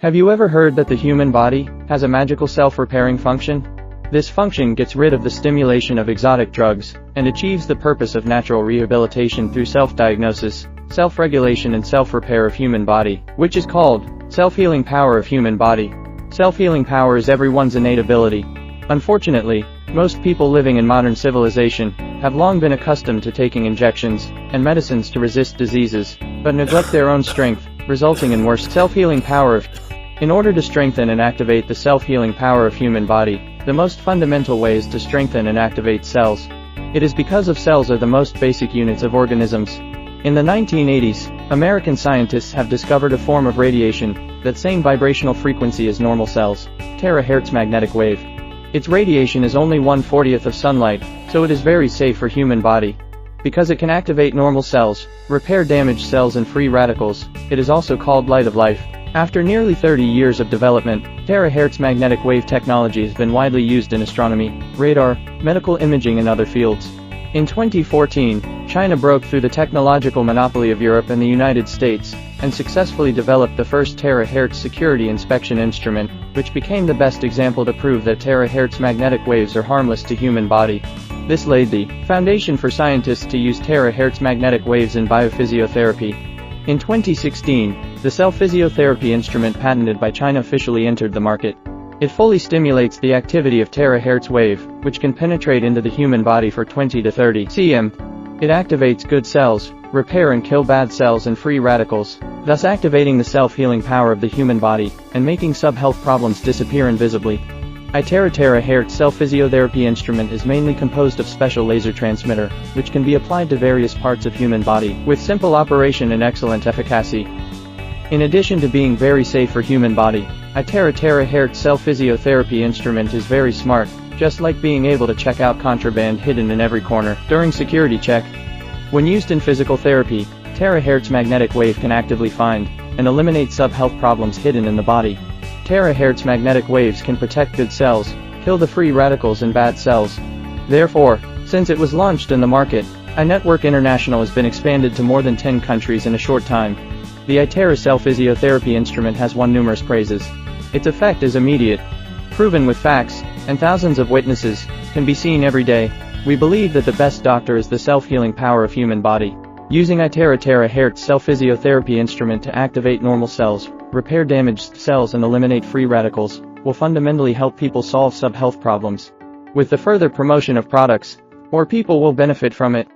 Have you ever heard that the human body has a magical self-repairing function? This function gets rid of the stimulation of exotic drugs and achieves the purpose of natural rehabilitation through self-diagnosis, self-regulation and self-repair of human body, which is called self-healing power of human body. Self-healing power is everyone's innate ability. Unfortunately, most people living in modern civilization have long been accustomed to taking injections and medicines to resist diseases, but neglect their own strength, resulting in worse self-healing power. In order to strengthen and activate the self-healing power of human body, the most fundamental way is to strengthen and activate cells. It is because of cells are the most basic units of organisms. In the 1980s, American scientists have discovered a form of radiation that same vibrational frequency as normal cells, TeraHertz magnetic wave. Its radiation is only 1/40th of sunlight, so it is very safe for human body. Because it can activate normal cells, repair damaged cells and free radicals, it is also called light of life. After nearly 30 years of development, TeraHertz magnetic wave technology has been widely used in astronomy, radar, medical imaging and other fields. In 2014, China broke through the technological monopoly of Europe and the United States, and successfully developed the first TeraHertz security inspection instrument, which became the best example to prove that TeraHertz magnetic waves are harmless to human body. This laid the foundation for scientists to use TeraHertz magnetic waves in biophysiotherapy. In 2016, the cell physiotherapy instrument patented by China officially entered the market. It fully stimulates the activity of TeraHertz wave, which can penetrate into the human body for 20 to 30 cm. It activates good cells, repair and kill bad cells and free radicals, thus activating the self-healing power of the human body, and making sub-health problems disappear invisibly. iTeraCare cell physiotherapy instrument is mainly composed of special laser transmitter, which can be applied to various parts of human body, with simple operation and excellent efficacy. In addition to being very safe for human body, iTeraCare cell physiotherapy instrument is very smart, just like being able to check out contraband hidden in every corner during security check. When used in physical therapy, TeraHertz magnetic wave can actively find and eliminate sub-health problems hidden in the body. TeraHertz magnetic waves can protect good cells, kill the free radicals and bad cells. Therefore, since it was launched in the market, iTeraCare International has been expanded to more than 10 countries in a short time. The iTera cell physiotherapy instrument has won numerous praises. Its effect is immediate, proven with facts, and thousands of witnesses can be seen every day. We believe that the best doctor is the self-healing power of human body. Using iTeraCare cell physiotherapy instrument to activate normal cells, repair damaged cells and eliminate free radicals, will fundamentally help people solve sub-health problems. With the further promotion of products, more people will benefit from it.